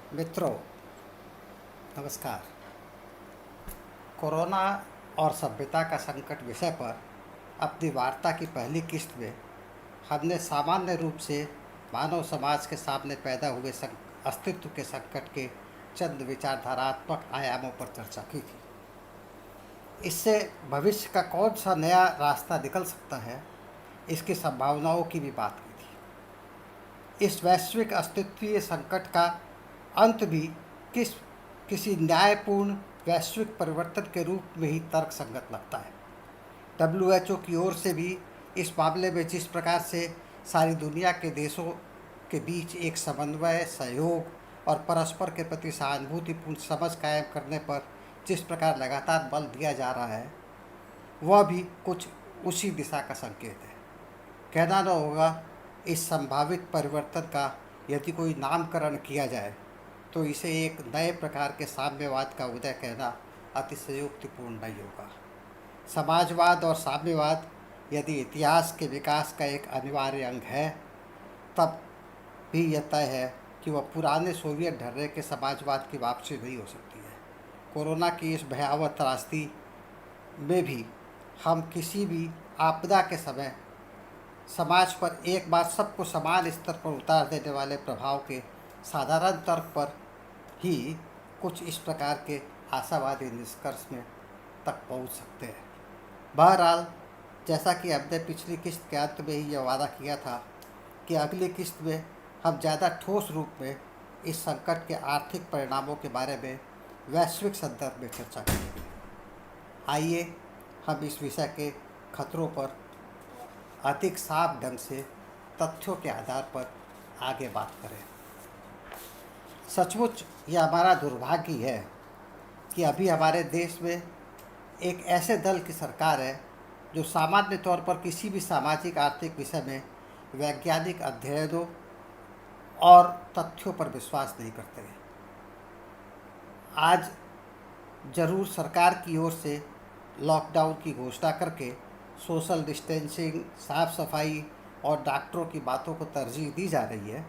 मित्रों, नमस्कार। कोरोना और सभ्यता का संकट विषय पर अपनी वार्ता की पहली किस्त में हमने सामान्य रूप से मानव समाज के सामने पैदा हुए अस्तित्व के संकट के चंद विचारधारात्मक आयामों पर चर्चा की थी। इससे भविष्य का कौन सा नया रास्ता निकल सकता है, इसकी संभावनाओं की भी बात की थी। इस वैश्विक अस्तित्वीय संकट का अंत भी किसी न्यायपूर्ण वैश्विक परिवर्तन के रूप में ही तर्कसंगत लगता है। WHO की ओर से भी इस मामले में जिस प्रकार से सारी दुनिया के देशों के बीच एक समन्वय, सहयोग और परस्पर के प्रति सहानुभूतिपूर्ण समझ कायम करने पर जिस प्रकार लगातार बल दिया जा रहा है, वह भी कुछ उसी दिशा का संकेत है। कहना न होगा, इस संभावित परिवर्तन का यदि कोई नामकरण किया जाए तो इसे एक नए प्रकार के साम्यवाद का उदय कहना अतिशयोक्तिपूर्ण नहीं होगा। समाजवाद और साम्यवाद यदि इतिहास के विकास का एक अनिवार्य अंग है, तब भी यह तय है कि वह पुराने सोवियत ढर्रे के समाजवाद की वापसी नहीं हो सकती है। कोरोना की इस भयावह त्रासदी में भी हम किसी भी आपदा के समय समाज पर एक बार सबको समान स्तर पर उतार देने वाले प्रभाव के साधारण तर्क पर ही कुछ इस प्रकार के आशावादी निष्कर्ष में तक पहुंच सकते हैं। बहरहाल, जैसा कि हमने पिछली किस्त के अंत में ही यह वादा किया था कि अगली किस्त में हम ज़्यादा ठोस रूप में इस संकट के आर्थिक परिणामों के बारे में वैश्विक संदर्भ में चर्चा करेंगे। आइए हम इस विषय के खतरों पर अधिक साफ ढंग से तथ्यों के आधार पर आगे बात करें। सचमुच यह हमारा दुर्भाग्य है कि अभी हमारे देश में एक ऐसे दल की सरकार है जो सामान्य तौर पर किसी भी सामाजिक आर्थिक विषय में वैज्ञानिक अध्ययनों और तथ्यों पर विश्वास नहीं करते हैं। आज जरूर सरकार की ओर से लॉकडाउन की घोषणा करके सोशल डिस्टेंसिंग, साफ सफाई और डॉक्टरों की बातों को तरजीह दी जा रही है,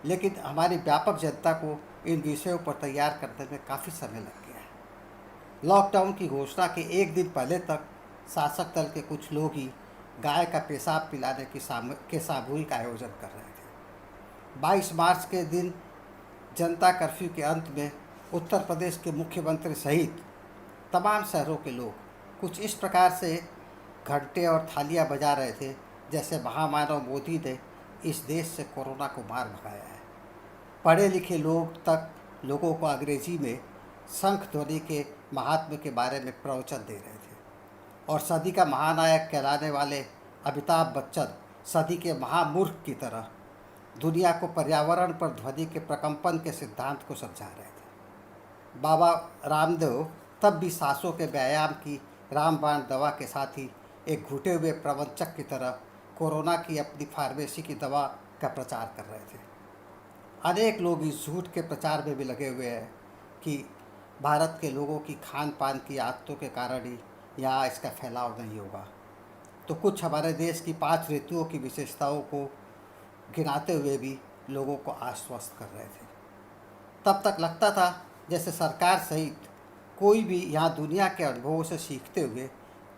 लेकिन हमारी व्यापक जनता को इन विषयों पर तैयार करने में काफ़ी समय लग गया है। लॉकडाउन की घोषणा के एक दिन पहले तक शासक दल के कुछ लोग ही गाय का पेशाब पिलाने के सामूहिक आयोजन कर रहे थे। 22 मार्च के दिन जनता कर्फ्यू के अंत में उत्तर प्रदेश के मुख्यमंत्री सहित तमाम शहरों के लोग कुछ इस प्रकार से घंटे और थालियां बजा रहे थे जैसे महामानव मोदी ने इस देश से कोरोना को मार भगाया है। पढ़े लिखे लोग तक लोगों को अंग्रेजी में शंख ध्वनि के महात्म्य के बारे में प्रवचन दे रहे थे और सदी का महानायक कहलाने वाले अमिताभ बच्चन सदी के महामूर्ख की तरह दुनिया को पर्यावरण पर ध्वनि के प्रकंपन के सिद्धांत को समझा रहे थे। बाबा रामदेव तब भी सांसों के व्यायाम की रामबाण दवा के साथ ही एक घुटे हुए प्रवंचक की तरह कोरोना की अपनी फार्मेसी की दवा का प्रचार कर रहे थे। अनेक लोग इस झूठ के प्रचार में भी लगे हुए हैं कि भारत के लोगों की खान पान की आदतों के कारण ही यहाँ इसका फैलाव नहीं होगा, तो कुछ हमारे देश की 5 ऋतुओं की विशेषताओं को गिनाते हुए भी लोगों को आश्वस्त कर रहे थे। तब तक लगता था जैसे सरकार सहित कोई भी यहाँ दुनिया के अनुभवों से सीखते हुए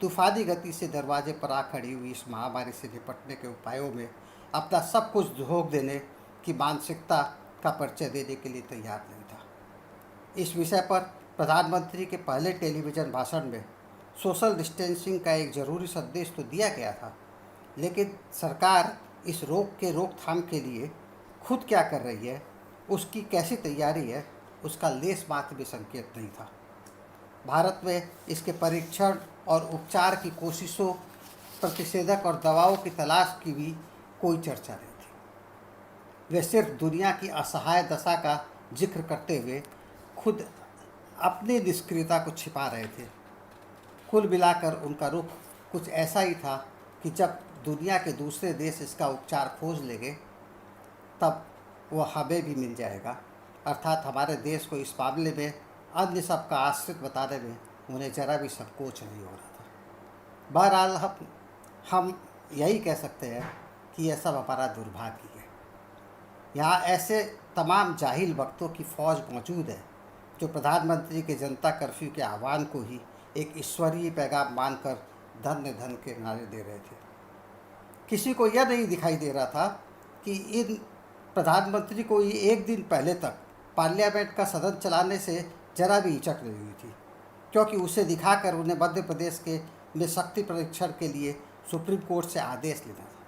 तूफानी गति से दरवाजे पर आ खड़ी हुई इस महामारी से निपटने के उपायों में अपना सब कुछ झोंक देने की मानसिकता का परिचय देने के लिए तैयार नहीं था। इस विषय पर प्रधानमंत्री के पहले टेलीविज़न भाषण में सोशल डिस्टेंसिंग का एक ज़रूरी संदेश तो दिया गया था, लेकिन सरकार इस रोग के रोकथाम के लिए खुद क्या कर रही है, उसकी कैसी तैयारी है, उसका लेस मात्र भी संकेत नहीं था। भारत में इसके परीक्षण और उपचार की कोशिशों, प्रतिषेधक और दवाओं की तलाश की भी कोई चर्चा नहीं थी। वे सिर्फ दुनिया की असहाय दशा का जिक्र करते हुए खुद अपनी निष्क्रियता को छिपा रहे थे। कुल मिलाकर उनका रुख कुछ ऐसा ही था कि जब दुनिया के दूसरे देश इसका उपचार खोज लेंगे, तब वह हमें भी मिल जाएगा। अर्थात हमारे देश को इस मामले में अन्य सबका आश्रित बताने में उन्हें जरा भी संकोच नहीं हो रहा था। बहरहाल हम यही कह सकते हैं कि यह सब हमारा दुर्भाग्य है। यहाँ ऐसे तमाम जाहिल वक्तों की फ़ौज मौजूद है जो प्रधानमंत्री के जनता कर्फ्यू के आह्वान को ही एक ईश्वरीय पैगाम मानकर धन्य धन के नारे दे रहे थे। किसी को यह नहीं दिखाई दे रहा था कि इन प्रधानमंत्री को ये एक दिन पहले तक पार्लियामेंट का सदन चलाने से जरा भी हिचक नहीं हुई थी, क्योंकि उसे दिखाकर उन्हें मध्य प्रदेश के में शक्ति परीक्षण के लिए सुप्रीम कोर्ट से आदेश लेना था।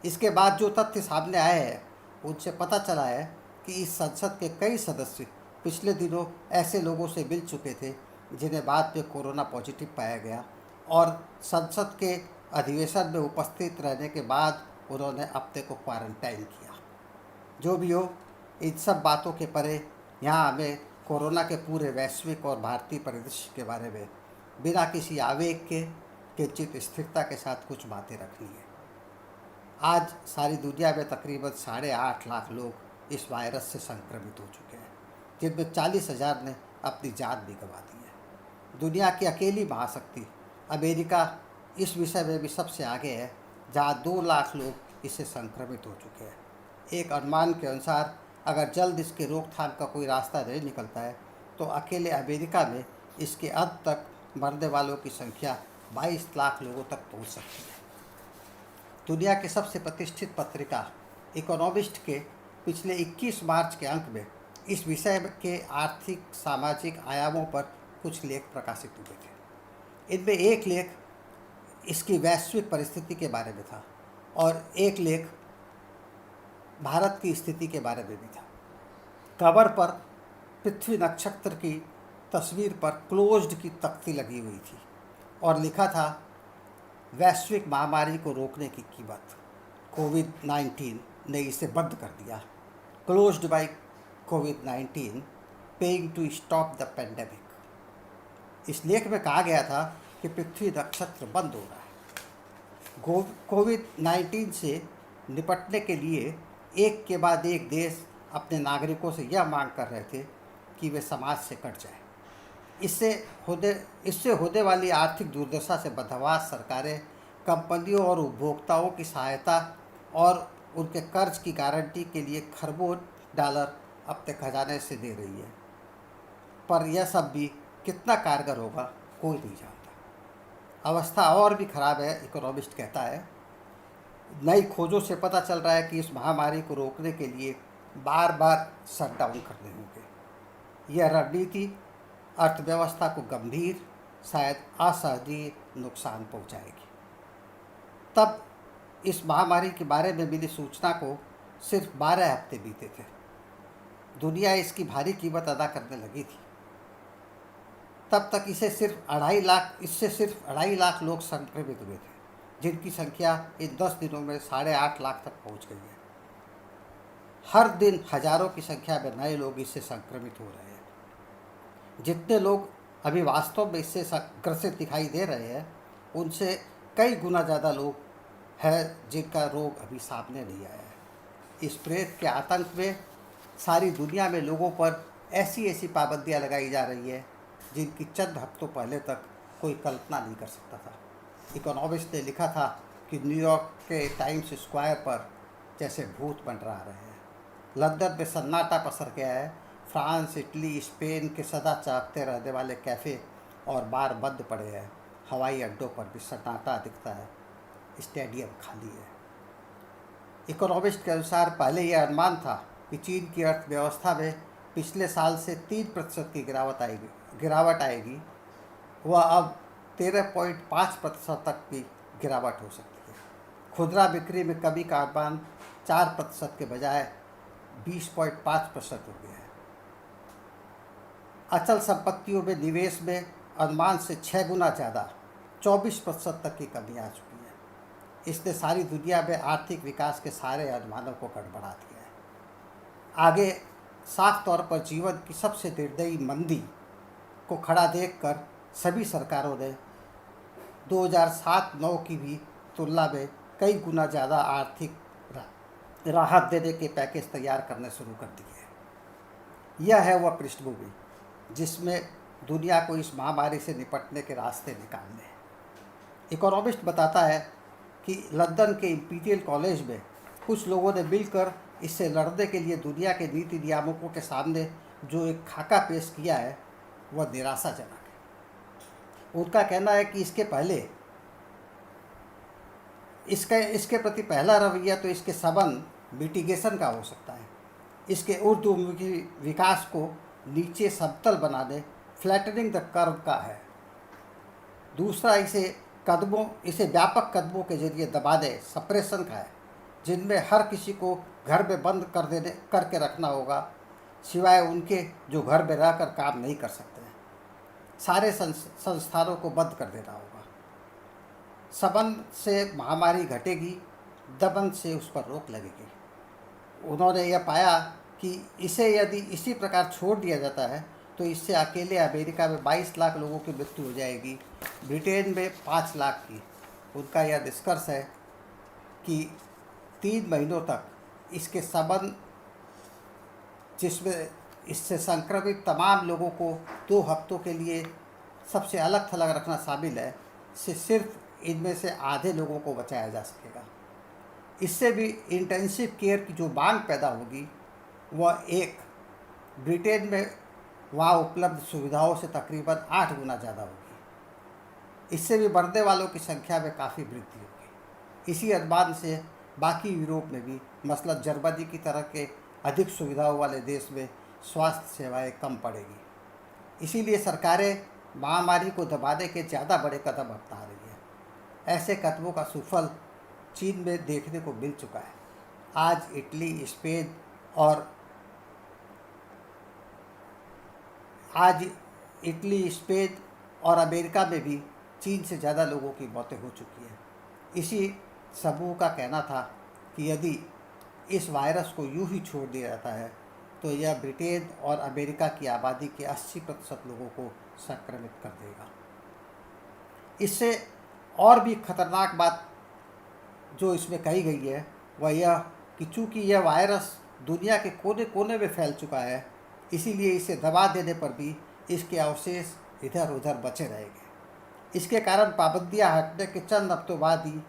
इसके बाद जो तथ्य सामने आए हैं उनसे पता चला है कि इस संसद के कई सदस्य पिछले दिनों ऐसे लोगों से मिल चुके थे जिन्हें बाद में कोरोना पॉजिटिव पाया गया और संसद के अधिवेशन में उपस्थित रहने के बाद उन्होंने अपने को क्वारंटाइन किया। जो भी हो, इन सब बातों के परे यहाँ हमें कोरोना के पूरे वैश्विक और भारतीय परिदृश्य के बारे में बिना किसी आवेग के किंचित स्थिरता के साथ कुछ बातें रखनी है। आज सारी दुनिया में तकरीबन 8.5 लाख लोग इस वायरस से संक्रमित हो चुके हैं, जिनमें 40,000 ने अपनी जान भी गंवा दी है। दुनिया की अकेली महाशक्ति अमेरिका इस विषय में भी सबसे आगे है, जहाँ 2 लाख लोग इससे संक्रमित हो चुके हैं। एक अनुमान के अनुसार अगर जल्द इसके रोकथाम का कोई रास्ता नहीं निकलता है तो अकेले अमेरिका में इसके अंत तक मरने वालों की संख्या 22 लाख लोगों तक पहुंच सकती है। दुनिया की सबसे प्रतिष्ठित पत्रिका इकोनॉमिस्ट के पिछले 21 मार्च के अंक में इस विषय के आर्थिक सामाजिक आयामों पर कुछ लेख प्रकाशित हुए थे। इनमें एक लेख इसकी वैश्विक परिस्थिति के बारे में था और एक लेख भारत की स्थिति के बारे में भी था। कवर पर पृथ्वी नक्षत्र की तस्वीर पर क्लोज्ड की तख्ती लगी हुई थी और लिखा था, वैश्विक महामारी को रोकने की कीमत, कोविड-19 ने इसे बंद कर दिया। Closed by COVID paying to stop the pandemic. इस लेख में कहा गया था कि पृथ्वी नक्षत्र बंद हो रहा है। कोविड-19 से निपटने के लिए एक के बाद एक देश अपने नागरिकों से यह मांग कर रहे थे कि वे समाज से कट जाएं। इससे होने वाली आर्थिक दुर्दशा से बदहवास सरकारें कंपनियों और उपभोक्ताओं की सहायता और उनके कर्ज की गारंटी के लिए खरबों डॉलर अपने खजाने से दे रही है, पर यह सब भी कितना कारगर होगा कोई नहीं जानता। अवस्था और भी खराब है, इकोनॉमिस्ट कहता है। नई खोजों से पता चल रहा है कि इस महामारी को रोकने के लिए बार बार शटडाउन करने होंगे। यह रणनीति अर्थव्यवस्था को गंभीर, शायद असहनीय नुकसान पहुंचाएगी। तब इस महामारी के बारे में मिली सूचना को सिर्फ 12 हफ्ते बीते थे। दुनिया इसकी भारी कीमत अदा करने लगी थी। तब तक इससे सिर्फ 2.5 लाख लोग संक्रमित हुए थे, जिनकी संख्या इन 10 दिनों में 8.5 लाख तक पहुंच गई है। हर दिन हजारों की संख्या में नए लोग इससे संक्रमित हो रहे हैं। जितने लोग अभी वास्तव में इससे ग्रसित दिखाई दे रहे हैं, उनसे कई गुना ज़्यादा लोग हैं जिनका रोग अभी सामने नहीं आया है। इस प्रेत के आतंक में सारी दुनिया में लोगों पर ऐसी पाबंदियां लगाई जा रही है जिनकी चंद हफ्तों पहले तक कोई कल्पना नहीं कर सकता था। इकोनॉमिस्ट ने लिखा था कि न्यूयॉर्क के टाइम्स स्क्वायर पर जैसे भूत मंडरा रहे हैं। लंदन में सन्नाटा पसर गया है। फ्रांस, इटली, स्पेन के सदा चाहते रहने वाले कैफ़े और बार बंद पड़े हैं। हवाई अड्डों पर भी सन्नाटा दिखता है। स्टेडियम खाली है। इकोनॉमिस्ट के अनुसार पहले यह अनुमान था कि चीन की अर्थव्यवस्था में पिछले साल से 3% की गिरावट आएगी। वह अब 13.5% तक की गिरावट हो सकती है। खुदरा बिक्री में कमी का अनुमान 4% के बजाय 20.5% हो गया है। अचल संपत्तियों में निवेश में अनुमान से 6 गुना ज़्यादा 24% तक की कमी आ चुकी है। इसने सारी दुनिया में आर्थिक विकास के सारे अनुमानों को गड़बड़ा दिया है। आगे साफ तौर पर जीवन की सबसे निर्दयी मंदी को खड़ा देखकर सभी सरकारों ने 2007-9 की भी तुलना में कई गुना ज़्यादा आर्थिक राहत देने के पैकेज तैयार करने शुरू कर दिए हैं। यह है वह पृष्ठभूमि जिसमें दुनिया को इस महामारी से निपटने के रास्ते निकालने हैं। इकोनॉमिस्ट बताता है कि लंदन के इंपीरियल कॉलेज में कुछ लोगों ने मिलकर इससे लड़ने के लिए दुनिया के नीति नियामकों के सामने जो एक खाका पेश किया है वह निराशाजनक है। उनका कहना है कि इसके पहले इसके प्रति पहला रवैया तो इसके संबंध मिटिगेशन का हो सकता है, इसके ऊर्ध्वमुखी विकास को नीचे समतल बनाने फ्लैटनिंग द कर्व का है। दूसरा इसे व्यापक कदमों के जरिए दबाने सप्रेशन का है, जिनमें हर किसी को घर में बंद करके रखना होगा, सिवाय उनके जो घर में रहकर काम नहीं कर सकते हैं। सारे संस्थानों को बंद कर देना होगा। सबंध से महामारी घटेगी, दबन से उस पर रोक लगेगी। उन्होंने यह पाया कि इसे यदि इसी प्रकार छोड़ दिया जाता है तो इससे अकेले अमेरिका में 22 लाख लोगों की मृत्यु हो जाएगी, ब्रिटेन में 5 लाख की। उनका यह निष्कर्ष है कि 3 महीनों तक इसके संबंध, जिसमें इससे संक्रमित तमाम लोगों को 2 हफ्तों के लिए सबसे अलग थलग रखना शामिल है, से सिर्फ इनमें से आधे लोगों को बचाया जा सकेगा। इससे भी इंटेंसिव केयर की जो मांग पैदा होगी वह ब्रिटेन में वहाँ उपलब्ध सुविधाओं से तकरीबन 8 गुना ज़्यादा होगी। इससे भी मरने वालों की संख्या में काफ़ी वृद्धि होगी। इसी अनुमान से बाकी यूरोप में भी, मसलन जर्मनी की तरह के अधिक सुविधाओं वाले देश में स्वास्थ्य सेवाएं कम पड़ेगी। इसीलिए सरकारें महामारी को दबाने के ज़्यादा बड़े कदम अपना रही है। ऐसे कदमों का सुफल चीन में देखने को मिल चुका है। आज इटली, स्पेन और अमेरिका में भी चीन से ज़्यादा लोगों की मौतें हो चुकी हैं। इसी समूह का कहना था कि यदि इस वायरस को यूं ही छोड़ दिया जाता है तो यह ब्रिटेन और अमेरिका की आबादी के 80% लोगों को संक्रमित कर देगा। इससे और भी खतरनाक बात जो इसमें कही गई है वह यह कि चूँकि यह वायरस दुनिया के कोने कोने में फैल चुका है, इसीलिए इसे दबा देने पर भी इसके अवशेष इधर उधर बचे रहेंगे। इसके कारण पाबंदियां हटने के चंद हफ्तों बाद ही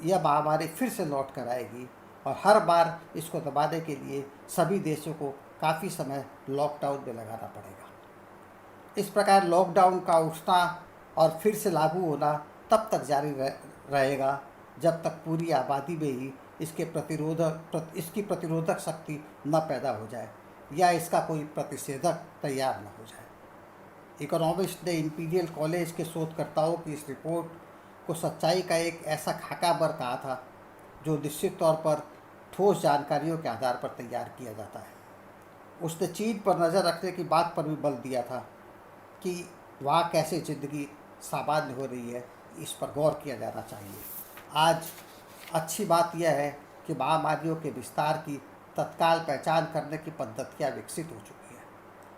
यह महामारी फिर से लौट कर आएगी और हर बार इसको दबाने के लिए सभी देशों को काफ़ी समय लॉकडाउन में लगाना पड़ेगा। इस प्रकार लॉकडाउन का उठना और फिर से लागू होना तब तक जारी रहेगा जब तक पूरी आबादी में ही इसकी प्रतिरोधक शक्ति न पैदा हो जाए या इसका कोई प्रतिषेधक तैयार न हो जाए। इकोनॉमिस्ट ने इंपीरियल कॉलेज के शोधकर्ताओं की इस रिपोर्ट को सच्चाई का एक ऐसा खाका बर कहा था जो निश्चित तौर पर ठोस जानकारियों के आधार पर तैयार किया जाता है। उसने चीन पर नज़र रखने की बात पर भी बल दिया था कि वहाँ कैसे ज़िंदगी सामान्य हो रही है, इस पर गौर किया जाना चाहिए। आज अच्छी बात यह है कि महामारियों के विस्तार की तत्काल पहचान करने की पद्धतियाँ विकसित हो चुकी है।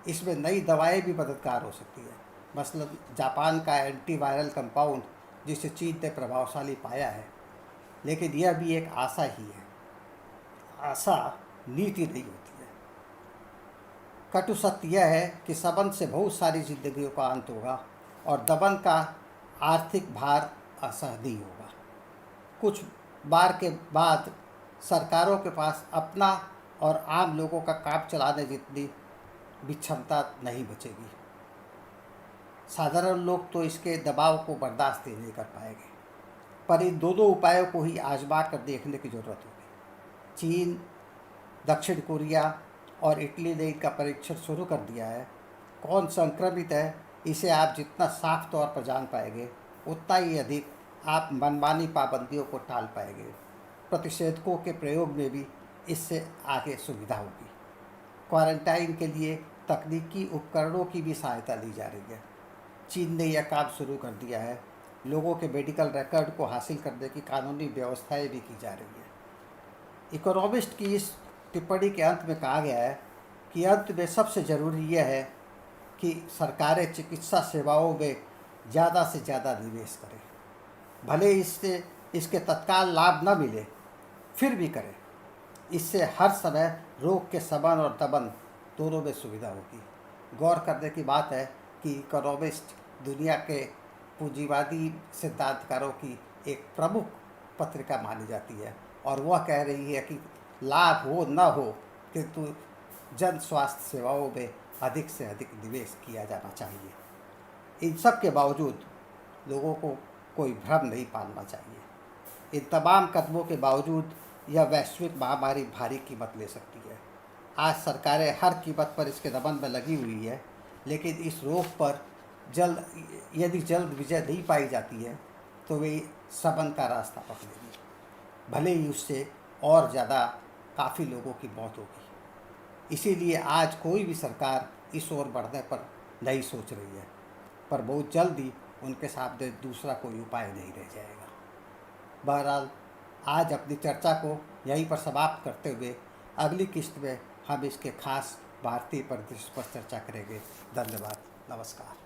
इसमें नई दवाएं भी मददगार हो सकती है। मसलन जापान का एंटीवायरल कंपाउंड जिसे चीन ने प्रभावशाली पाया है, लेकिन यह भी एक आशा ही है। आशा नीति नहीं होती है। कटु सत्य यह है कि सबंध से बहुत सारी जिंदगियों का अंत होगा और दबन का आर्थिक भार असहनीय होगा। कुछ बार के बाद सरकारों के पास अपना और आम लोगों का काम चलाने जितनी भी क्षमता नहीं बचेगी। साधारण लोग तो इसके दबाव को बर्दाश्त ही नहीं कर पाएंगे। पर इन दोनों उपायों को ही आजमा कर देखने की ज़रूरत होगी। चीन, दक्षिण कोरिया और इटली ने इनका परीक्षण शुरू कर दिया है। कौन संक्रमित है इसे आप जितना साफ तौर पर जान पाएंगे उतना ही अधिक आप मनमानी पाबंदियों को टाल पाएंगे। प्रतिषेधकों के प्रयोग में भी इससे आगे सुविधा होगी। क्वारंटाइन के लिए तकनीकी उपकरणों की भी सहायता ली जा रही है। चीन ने यह काम शुरू कर दिया है। लोगों के मेडिकल रिकॉर्ड को हासिल करने की कानूनी व्यवस्थाएं भी की जा रही है। इकोनॉमिस्ट की इस टिप्पणी के अंत में कहा गया है कि अंत में सबसे ज़रूरी यह है कि सरकारें चिकित्सा सेवाओं में ज़्यादा से ज़्यादा निवेश करें। भले इसके तत्काल लाभ न मिले, फिर भी करें। इससे हर समय रोग के शमन और दमन दोनों में सुविधा होगी। गौर करने की बात है कि इकोनॉमिस्ट दुनिया के पूंजीवादी सिद्धांतकारों की एक प्रमुख पत्रिका मानी जाती है और वह कह रही है कि लाभ हो न हो, किंतु जन स्वास्थ्य सेवाओं में अधिक से अधिक निवेश किया जाना चाहिए। इन सब के बावजूद लोगों को कोई भ्रम नहीं पालना चाहिए। इन तमाम कदमों के बावजूद यह वैश्विक महामारी भारी कीमत ले सकती है। आज सरकारें हर कीमत पर इसके दमन में लगी हुई है, लेकिन इस रोग पर जल्द विजय नहीं पाई जाती है तो वे सबन का रास्ता पकड़ेगी, भले ही उससे और ज़्यादा काफ़ी लोगों की मौत होगी। इसीलिए आज कोई भी सरकार इस ओर बढ़ने पर नहीं सोच रही है, पर बहुत जल्द ही उनके सामने दूसरा कोई उपाय नहीं रह जाएगा। बहरहाल आज अपनी चर्चा को यहीं पर समाप्त करते हुए अगली किस्त में हम इसके खास भारतीय परिदृश्य पर चर्चा करेंगे। धन्यवाद, नमस्कार।